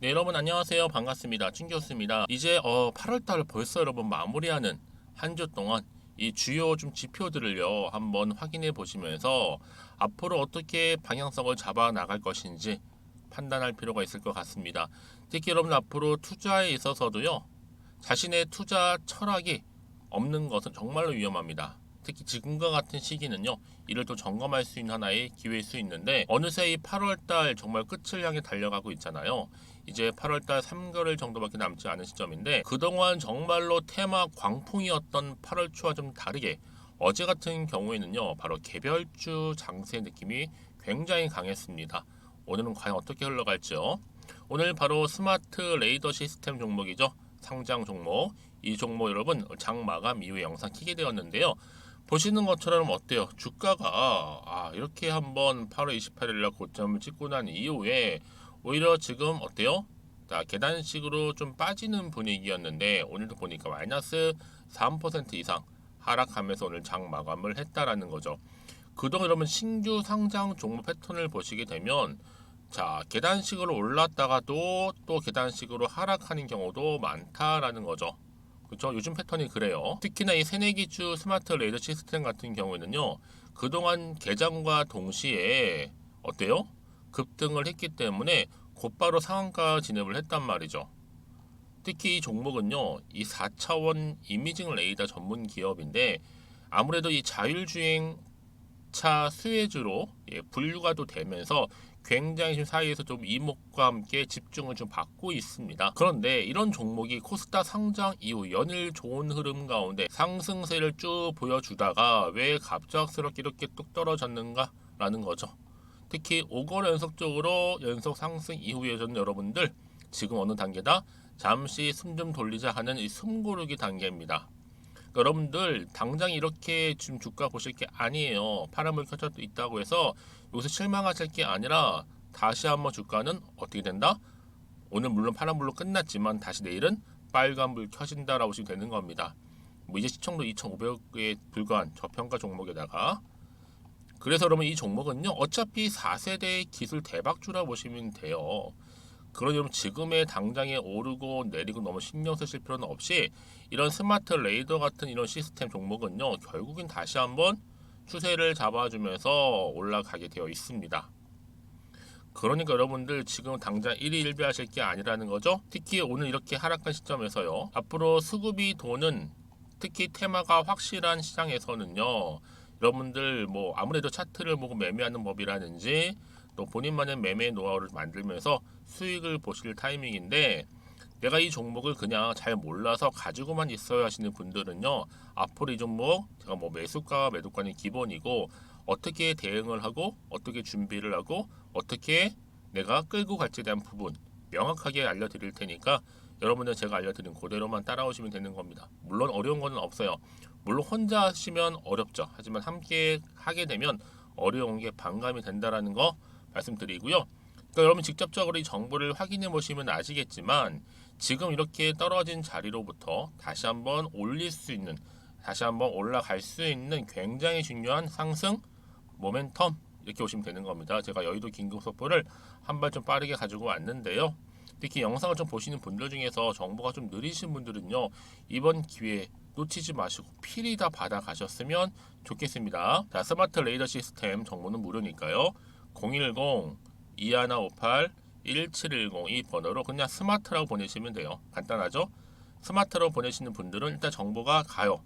네, 여러분 안녕하세요. 반갑습니다. 춘교수입니다. 이제 8월달 벌써 여러분 마무리하는 한 주 동안 이 주요 좀 지표들을요 한번 확인해 보시면서 앞으로 어떻게 방향성을 잡아 나갈 것인지 판단할 필요가 있을 것 같습니다. 특히 여러분 앞으로 투자에 있어서도요 자신의 투자 철학이 없는 것은 정말로 위험합니다. 특히 지금과 같은 시기는요, 이를 또 점검할 수 있는 하나의 기회일 수 있는데, 어느새 이 8월달 정말 끝을 향해 달려가고 있잖아요. 이제 8월달 3개월 정도밖에 남지 않은 시점인데, 그동안 정말로 테마 광풍이었던 8월 초와 좀 다르게, 어제 같은 경우에는요, 바로 개별주 장세 느낌이 굉장히 강했습니다. 오늘은 과연 어떻게 흘러갈지요? 오늘 바로 스마트 레이더 시스템 종목이죠. 상장 종목. 이 종목 여러분 장 마감 이후에 영상 키게 되었는데요. 보시는 것처럼 어때요? 주가가 이렇게 한번 8월 28일 날 고점을 찍고 난 이후에 오히려 지금 어때요? 자, 계단식으로 좀 빠지는 분위기였는데 오늘도 보니까 마이너스 3% 이상 하락하면서 오늘 장 마감을 했다라는 거죠. 그동안 여러분 신규 상장 종목 패턴을 보시게 되면 자, 계단식으로 올랐다가도 또 계단식으로 하락하는 경우도 많다라는 거죠. 그렇죠? 요즘 패턴이 그래요. 특히나 이 새내기주 스마트 레이더 시스템 같은 경우에는요. 그동안 개장과 동시에 어때요? 급등을 했기 때문에 곧바로 상한가 진입을 했단 말이죠. 특히 이 종목은요. 이 4차원 이미징 레이더 전문 기업인데 아무래도 이 자율주행 차 수혜주로 분류가 또 되면서 굉장히 지금 사이에서 좀 이목과 함께 집중을 좀 받고 있습니다. 그런데 이런 종목이 코스닥 상장 이후 연일 좋은 흐름 가운데 상승세를 쭉 보여주다가 왜 갑작스럽게 이렇게 뚝 떨어졌는가라는 거죠. 특히 5거 연속적으로 연속 상승 이후에 저는 여러분들 지금 어느 단계다? 잠시 숨 좀 돌리자 하는 이 숨고르기 단계입니다. 여러분들 당장 이렇게 지금 주가 보실 게 아니에요. 파란불 켜져 있다고 해서 여기서 실망하실 게 아니라 다시 한번 주가는 어떻게 된다? 오늘 물론 파란불로 끝났지만 다시 내일은 빨간불 켜진다라고 보시면 되는 겁니다. 뭐 이제 시청도 2,500에 불과한 저평가 종목에다가 그래서 여러분 이 종목은요 어차피 4세대 기술 대박주라 보시면 돼요. 그러니 여러분 지금의 당장에 오르고 내리고 너무 신경 쓰실 필요는 없이 이런 스마트 레이더 같은 이런 시스템 종목은요 결국엔 다시 한번 추세를 잡아주면서 올라가게 되어 있습니다. 그러니까 여러분들 지금 당장 1위 1비 하실 게 아니라는 거죠. 특히 오늘 이렇게 하락한 시점에서요 앞으로 수급이 도는 특히 테마가 확실한 시장에서는요 여러분들 뭐 아무래도 차트를 보고 매매하는 법이라든지 또 본인만의 매매 노하우를 만들면서 수익을 보실 타이밍인데 내가 이 종목을 그냥 잘 몰라서 가지고만 있어야 하시는 분들은요 앞으로 이 종목 제가 뭐 매수가와 매도가는 기본이고 어떻게 대응을 하고 어떻게 준비를 하고 어떻게 내가 끌고 갈지에 대한 부분 명확하게 알려드릴 테니까 여러분들 제가 알려드린 그대로만 따라오시면 되는 겁니다. 물론 어려운 거는 없어요. 물론 혼자 하시면 어렵죠. 하지만 함께 하게 되면 어려운 게 반감이 된다라는 거 말씀드리고요. 그러니까 여러분 직접적으로 이 정보를 확인해 보시면 아시겠지만 지금 이렇게 떨어진 자리로부터 다시 한번 올릴 수 있는 다시 한번 올라갈 수 있는 굉장히 중요한 상승 모멘텀 이렇게 보시면 되는 겁니다. 제가 여의도 긴급 속보를 한 발 좀 빠르게 가지고 왔는데요. 특히 영상을 좀 보시는 분들 중에서 정보가 좀 느리신 분들은요 이번 기회에 놓치지 마시고 필히 다 받아 가셨으면 좋겠습니다. 자, 스마트 레이더 시스템 정보는 무료니까요. 010-2158-1710 이 번호로 그냥 스마트라고 보내시면 돼요. 간단하죠? 스마트로 보내시는 분들은 일단 정보가 가요.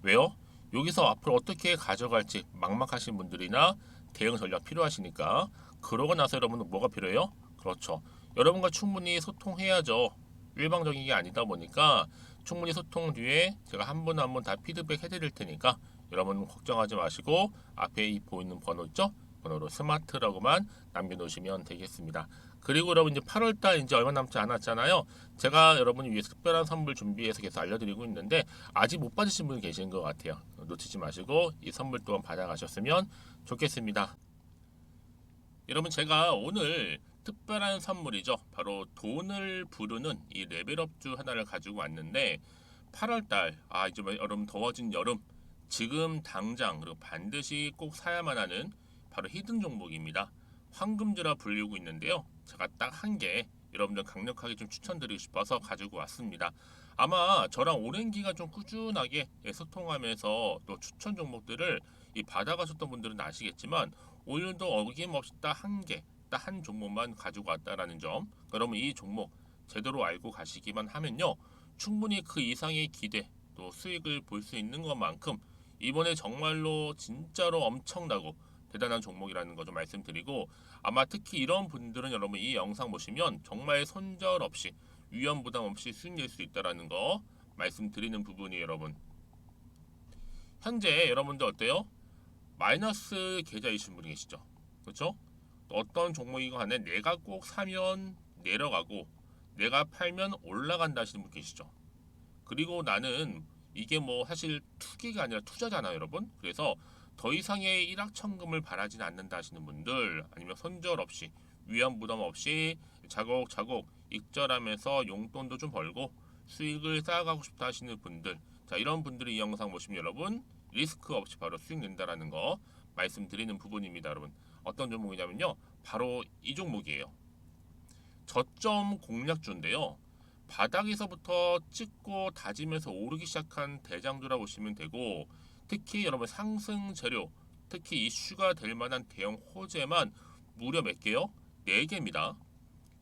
왜요? 여기서 앞으로 어떻게 가져갈지 막막하신 분들이나 대응 전략 필요하시니까 그러고 나서 여러분은 뭐가 필요해요? 그렇죠. 여러분과 충분히 소통해야죠. 일방적인 게 아니다 보니까 충분히 소통 뒤에 제가 한 분 한 분 다 피드백 해드릴 테니까 여러분 걱정하지 마시고 앞에 이 보이는 번호 있죠? 번호로 스마트라고만 남겨놓으시면 되겠습니다. 그리고 여러분 이제 8월달 이제 얼마 남지 않았잖아요. 제가 여러분을 위해서 특별한 선물 준비해서 계속 알려드리고 있는데 아직 못 받으신 분 계신 것 같아요. 놓치지 마시고 이 선물 또한 받아가셨으면 좋겠습니다. 여러분 제가 오늘 특별한 선물이죠. 바로 돈을 부르는 이 레벨업주 하나를 가지고 왔는데 8월달 이제 여러분 더워진 여름 지금 당장 그리고 반드시 꼭 사야만 하는 바로 히든 종목입니다. 황금주라 불리고 있는데요. 제가 딱 한 개 여러분들 강력하게 좀 추천드리고 싶어서 가지고 왔습니다. 아마 저랑 오랜 기간 좀 꾸준하게 소통하면서 또 추천 종목들을 받아가셨던 분들은 아시겠지만 오늘도 어김없이 딱 한 개, 딱 한 종목만 가지고 왔다라는 점. 그러면 이 종목 제대로 알고 가시기만 하면요, 충분히 그 이상의 기대 또 수익을 볼 수 있는 것만큼 이번에 정말로 진짜로 엄청나고 대단한 종목이라는 거 좀 말씀드리고, 아마 특히 이런 분들은 여러분 이 영상 보시면 정말 손절 없이 위험 부담 없이 수익 낼 수 있다라는 거 말씀드리는 부분이에요. 여러분 현재 여러분들 어때요? 마이너스 계좌이신 분이 계시죠? 그렇죠? 어떤 종목이건 간에 내가 꼭 사면 내려가고 내가 팔면 올라간다 하시는 분 계시죠? 그리고 나는 이게 뭐 사실 투기가 아니라 투자잖아요, 여러분. 그래서 더 이상의 일확천금을 바라진 않는다 하시는 분들, 아니면 손절 없이 위험 부담 없이 자곡자곡 익절하면서 용돈도 좀 벌고 수익을 쌓아가고 싶다 하시는 분들, 자, 이런 분들이 이 영상 보시면 여러분 리스크 없이 바로 수익 낸다라는 거 말씀드리는 부분입니다. 여러분 어떤 종목이냐면요, 바로 이 종목이에요. 저점 공략주인데요, 바닥에서부터 찍고 다지면서 오르기 시작한 대장주라 보시면 되고, 특히 여러분 상승 재료, 특히 이슈가 될 만한 대형 호재만 무려 몇 개요? 4개입니다.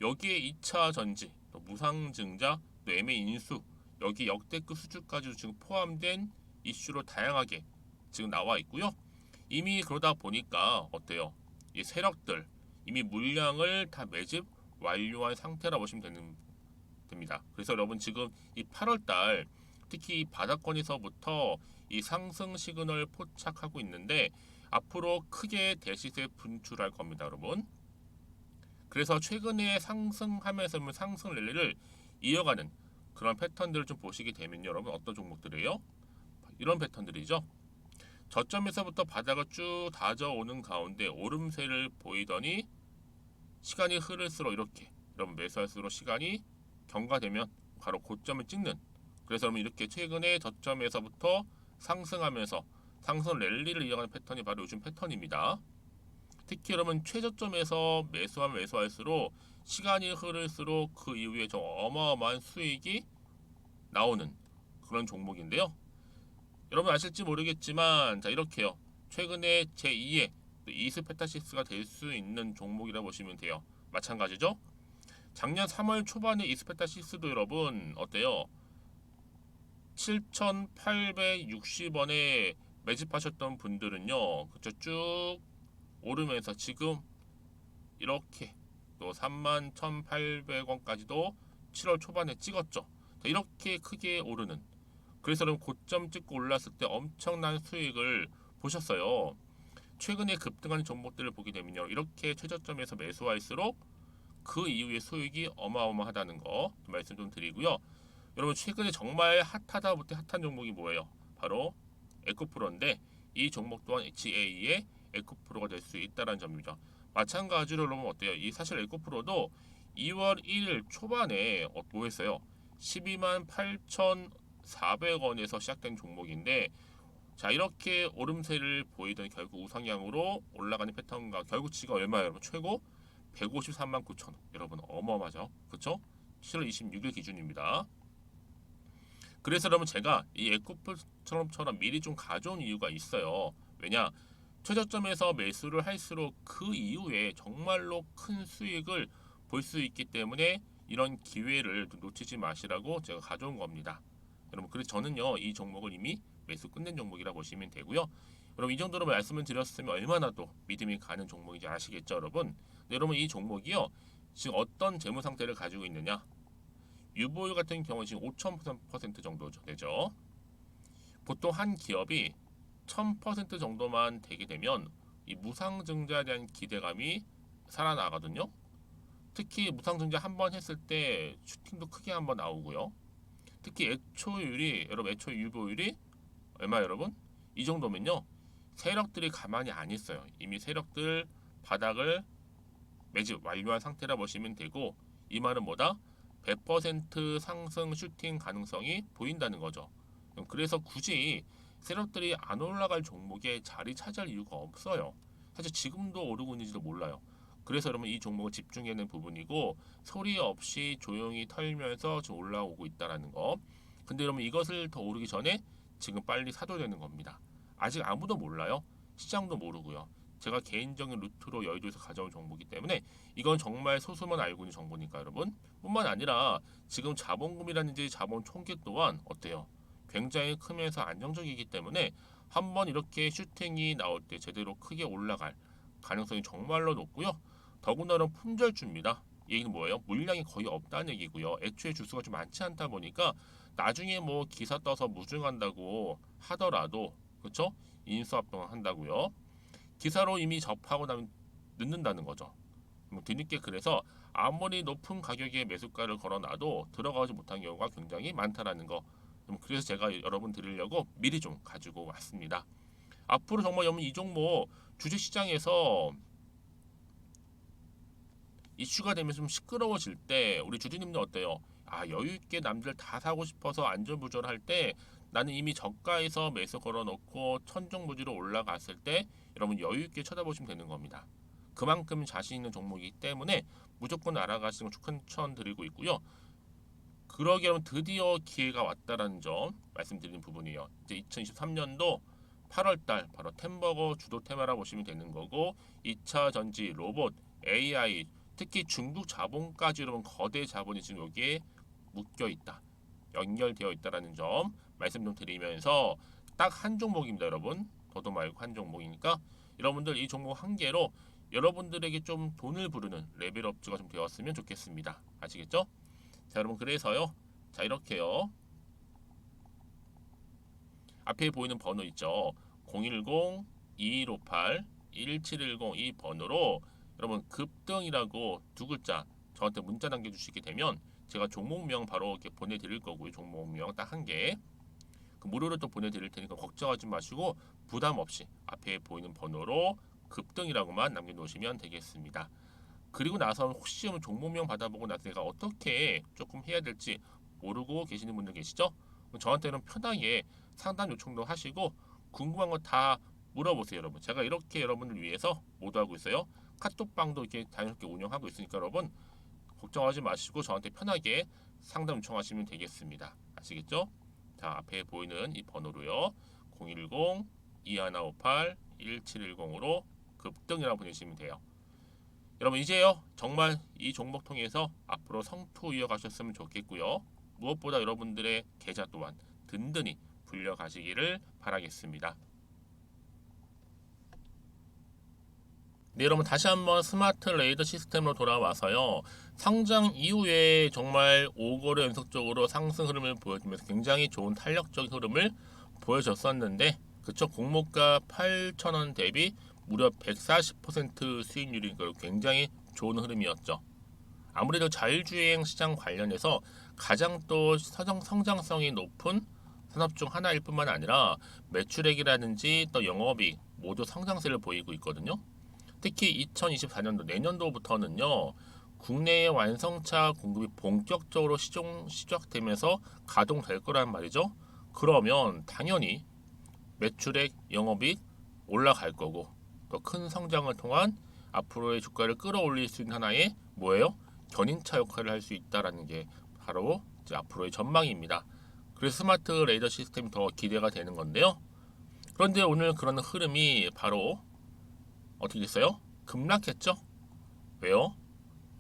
여기에 2차 전지, 또 무상증자, 또 매매 인수, 여기 역대급 수주까지도 지금 포함된 이슈로 다양하게 지금 나와 있고요. 이미 그러다 보니까 어때요? 이 세력들 이미 물량을 다 매집 완료한 상태라 보시면 됩니다. 그래서 여러분 지금 이 8월달 특히 이 바닥권에서부터 이 상승 시그널 포착하고 있는데 앞으로 크게 대시세 분출할 겁니다, 여러분. 그래서 최근에 상승하면서 상승 랠리를 이어가는 그런 패턴들을 좀 보시게 되면 여러분 어떤 종목들이에요? 이런 패턴들이죠. 저점에서부터 바닥을 쭉 다져오는 가운데 오름세를 보이더니 시간이 흐를수록 이렇게 여러분 매수할수록 시간이 경과되면 바로 고점을 찍는, 그래서 여러분 이렇게 최근에 저점에서부터 상승하면서 상승 랠리를 이어가는 패턴이 바로 요즘 패턴입니다. 특히 여러분 최저점에서 매수하면 매수할수록 시간이 흐를수록 그 이후에 좀 어마어마한 수익이 나오는 그런 종목인데요. 여러분 아실지 모르겠지만 자 이렇게요, 최근에 제2의 이스페타시스가 될 수 있는 종목이라 보시면 돼요. 마찬가지죠. 작년 3월 초반에 이스페타시스도 여러분 어때요? 7,860원에 매집하셨던 분들은요, 그쵸, 쭉 오르면서 지금 이렇게 또 31,800원까지도 7월 초반에 찍었죠. 자, 이렇게 크게 오르는, 그래서 여러분 고점 찍고 올랐을 때 엄청난 수익을 보셨어요. 최근에 급등하는 종목들을 보게 되면요, 이렇게 최저점에서 매수할수록 그 이후에 수익이 어마어마하다는 거 말씀 좀 드리고요. 여러분 최근에 정말 핫하다 못해 핫한 종목이 뭐예요? 바로 에코프로인데 이 종목 또한 HA의 에코프로가 될 수 있다는 점이죠. 마찬가지로 여러분 어때요? 이 사실 에코프로도 2월 1일 초반에 뭐 했어요? 12만 8,400원에서 시작된 종목인데, 자 이렇게 오름세를 보이던 결국 우상향으로 올라가는 패턴과 결국 지금 얼마예요, 여러분? 최고 153만 9천원. 여러분 어마어마하죠, 그렇죠? 7월 26일 기준입니다. 그래서 여러분 제가 이 에코프처럼 미리 좀 가져온 이유가 있어요. 왜냐? 최저점에서 매수를 할수록 그 이후에 정말로 큰 수익을 볼 수 있기 때문에 이런 기회를 놓치지 마시라고 제가 가져온 겁니다. 여러분 그래서 저는요 이 종목을 이미 매수 끝낸 종목이라 보시면 되고요. 여러분 이 정도로 말씀을 드렸으면 얼마나 또 믿음이 가는 종목인지 아시겠죠, 여러분? 네, 여러분 이 종목이요 지금 어떤 재무 상태를 가지고 있느냐? 유보율 같은 경우 지금 5,000% 정도 되죠. 보통 한 기업이 1,000% 정도만 되게 되면 이 무상증자에 대한 기대감이 살아나거든요. 특히 무상증자 한 번 했을 때 슈팅도 크게 한번 나오고요. 특히 애초율이 여러분 애초 유보율이 얼마 여러분? 이 정도면요 세력들이 가만히 안 있어요. 이미 세력들 바닥을 매집 완료한 상태라 보시면 되고, 이 말은 뭐다? 100% 상승 슈팅 가능성이 보인다는 거죠. 그래서 굳이 세력들이 안 올라갈 종목에 자리 차지할 이유가 없어요. 사실 지금도 오르고 있는지도 몰라요. 그래서 여러분 이 종목을 집중해야 되는 부분이고 소리 없이 조용히 털면서 지금 올라오고 있다라는 거. 근데 여러분 이것을 더 오르기 전에 지금 빨리 사도 되는 겁니다. 아직 아무도 몰라요. 시장도 모르고요. 제가 개인적인 루트로 여의도에서 가져온 정보이기 때문에 이건 정말 소수만 알고 있는 정보니까 여러분. 뿐만 아니라 지금 자본금이라든지 자본 총계 또한 어때요? 굉장히 크면서 안정적이기 때문에 한번 이렇게 슈팅이 나올 때 제대로 크게 올라갈 가능성이 정말로 높고요. 더군다나 품절주입니다. 이 얘기는 뭐예요? 물량이 거의 없다는 얘기고요. 애초에 주수가 좀 많지 않다 보니까 나중에 뭐 기사 떠서 무증한다고 하더라도 그렇죠? 인수합병 한다고요. 기사로 이미 접하고 나면 늦는다는 거죠. 뭐 뒤늦게 그래서 아무리 높은 가격에 매수가를 걸어놔도 들어가지 못한 경우가 굉장히 많다라는 거. 그래서 제가 여러분 드리려고 미리 좀 가지고 왔습니다. 앞으로 정말 여러분 이 종목 주식시장에서 이슈가 되면서 좀 시끄러워질 때 우리 주주님들 어때요? 아 여유 있게 남들 다 사고 싶어서 안절부절할 때 나는 이미 저가에서 매수 걸어놓고 천정부지로 올라갔을 때 여러분 여유 있게 쳐다보시면 되는 겁니다. 그만큼 자신 있는 종목이기 때문에 무조건 알아가시는 걸 추천드리고 있고요. 그러기 여러분 드디어 기회가 왔다라는 점 말씀드리는 부분이에요. 이제 2023년도 8월달 바로 템버거 주도 테마라 보시면 되는 거고 2차 전지, 로봇, AI 특히 중국 자본까지 여러분 거대 자본이 지금 여기에 묶여 있다. 연결되어 있다라는 점 말씀 좀 드리면서 딱 한 종목입니다, 여러분. 더도 말고 한 종목이니까 여러분들 이 종목 한 개로 여러분들에게 좀 돈을 부르는 레벨업주가 좀 되었으면 좋겠습니다. 아시겠죠? 자, 여러분 그래서요. 자, 이렇게요. 앞에 보이는 번호 있죠. 010-2158-1710 이 번호로 여러분 급등이라고 두 글자 저한테 문자 남겨주시게 되면 제가 종목명 바로 이렇게 보내드릴 거고요. 종목명 딱 한 개. 그 무료로 또 보내드릴 테니까 걱정하지 마시고 부담 없이 앞에 보이는 번호로 급등이라고만 남겨놓으시면 되겠습니다. 그리고 나서 혹시 종목명 받아보고 나서 내가 어떻게 조금 해야 될지 모르고 계시는 분들 계시죠? 저한테는 편하게 상담 요청도 하시고 궁금한 거 다 물어보세요, 여러분. 제가 이렇게 여러분을 위해서 모두하고 있어요. 카톡방도 이렇게 자연스럽게 운영하고 있으니까 여러분 걱정하지 마시고 저한테 편하게 상담 요청하시면 되겠습니다. 아시겠죠? 자, 앞에 보이는 이 번호로요. 010-2158-1710으로 급등이라고 보내시면 돼요. 여러분 이제요 정말 이 종목 통해서 앞으로 성투 이어가셨으면 좋겠고요. 무엇보다 여러분들의 계좌 또한 든든히 불려가시기를 바라겠습니다. 네, 여러분 다시 한번 스마트 레이더 시스템으로 돌아와서요. 상장 이후에 정말 5거래 연속적으로 상승 흐름을 보여주면서 굉장히 좋은 탄력적 흐름을 보여줬었는데 그쵸? 공모가 8,000원 대비 무려 140% 수익률이 굉장히 좋은 흐름이었죠. 아무래도 자율주행 시장 관련해서 가장 또 성장성이 높은 산업 중 하나일 뿐만 아니라 매출액이라든지 또 영업이익 모두 성장세를 보이고 있거든요. 특히 2024년도 내년도부터는요. 국내의 완성차 공급이 본격적으로 시작되면서 가동될 거란 말이죠. 그러면 당연히 매출액, 영업이익 올라갈 거고 또 큰 성장을 통한 앞으로의 주가를 끌어올릴 수 있는 하나의 뭐예요? 견인차 역할을 할 수 있다라는 게 바로 이제 앞으로의 전망입니다. 그래서 스마트 레이더 시스템이 더 기대가 되는 건데요. 그런데 오늘 그런 흐름이 바로 어떻게 됐어요? 급락했죠? 왜요?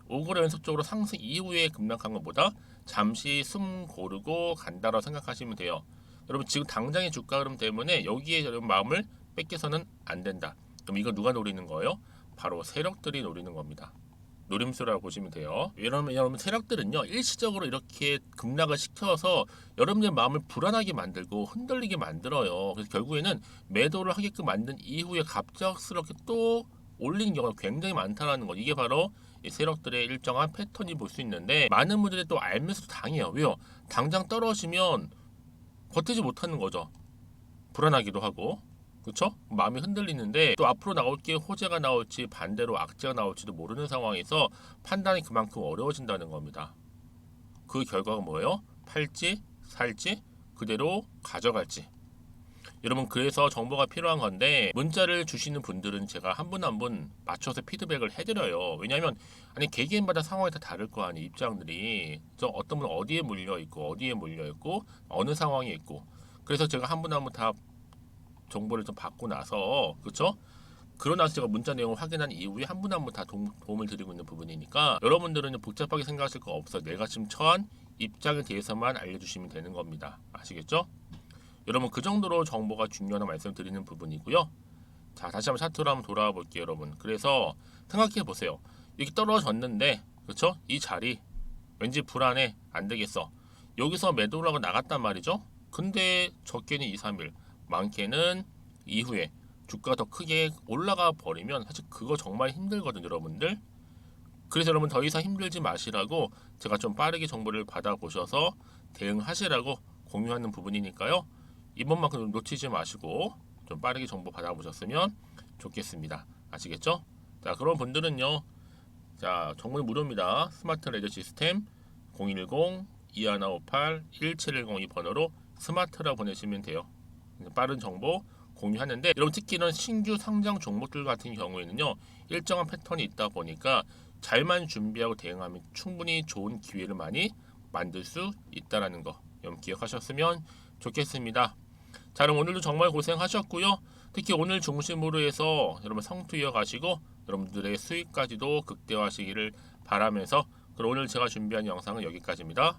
5거래 연속적으로 상승 이후에 급락한 것보다 잠시 숨 고르고 간다라고 생각하시면 돼요. 여러분 지금 당장의 주가 흐름 때문에 여기에 여러분 마음을 뺏겨서는 안 된다. 그럼 이거 누가 노리는 거예요? 바로 세력들이 노리는 겁니다. 노림수라고 보시면 돼요. 여러분 세력들은요 일시적으로 이렇게 급락을 시켜서 여러분의 마음을 불안하게 만들고 흔들리게 만들어요. 그래서 결국에는 매도를 하게끔 만든 이후에 갑작스럽게 또 올리는 경우가 굉장히 많다는 거. 이게 바로 이 세력들의 일정한 패턴이 볼 수 있는데 많은 분들이 또 알면서도 당해요. 왜요? 당장 떨어지면 버티지 못하는 거죠. 불안하기도 하고. 그렇죠? 마음이 흔들리는데 또 앞으로 나올 게 호재가 나올지 반대로 악재가 나올지도 모르는 상황에서 판단이 그만큼 어려워진다는 겁니다. 그 결과가 뭐예요? 팔지, 살지, 그대로 가져갈지. 여러분 그래서 정보가 필요한 건데 문자를 주시는 분들은 제가 한 분 한 분 맞춰서 피드백을 해드려요. 왜냐하면 아니 개개인마다 상황이 다 다를 거 아니에요. 입장들이 저 어떤 분은 어디에 물려 있고 어디에 물려 있고 어느 상황에 있고 그래서 제가 한 분 한 분 다 정보를 좀 받고 나서 그렇죠? 그러고 나서 제가 문자 내용을 확인한 이후에 한 분 한 분 다 도움을 드리고 있는 부분이니까 여러분들은 복잡하게 생각하실 거 없어요. 내가 지금 처한 입장에 대해서만 알려주시면 되는 겁니다. 아시겠죠? 여러분 그 정도로 정보가 중요하다는 말씀드리는 부분이고요. 자 다시 한번 차트로 한번 돌아와 볼게요 여러분. 그래서 생각해 보세요. 여기 떨어졌는데 그렇죠? 이 자리 왠지 불안해 안 되겠어. 여기서 매도를 하고 나갔단 말이죠. 근데 적게는 2, 3일 많게는 이후에 주가가 더 크게 올라가 버리면 사실 그거 정말 힘들거든요 여러분들. 그래서 여러분 더 이상 힘들지 마시라고 제가 좀 빠르게 정보를 받아보셔서 대응하시라고 공유하는 부분이니까요. 이번만큼 놓치지 마시고 좀 빠르게 정보 받아보셨으면 좋겠습니다. 아시겠죠? 자 그런 분들은요. 자 정보는 무료입니다. 스마트 레저 시스템 010-2158-1710 이 번호로 스마트라 보내시면 돼요. 빠른 정보 공유하는데 여러분 특히 이런 신규 상장 종목들 같은 경우에는요. 일정한 패턴이 있다 보니까 잘만 준비하고 대응하면 충분히 좋은 기회를 많이 만들 수 있다는 거 여러분 기억하셨으면 좋겠습니다. 자 그럼 오늘도 정말 고생하셨고요. 특히 오늘 중심으로 해서 여러분 성투 이어가시고 여러분들의 수익까지도 극대화하시기를 바라면서 그럼 오늘 제가 준비한 영상은 여기까지입니다.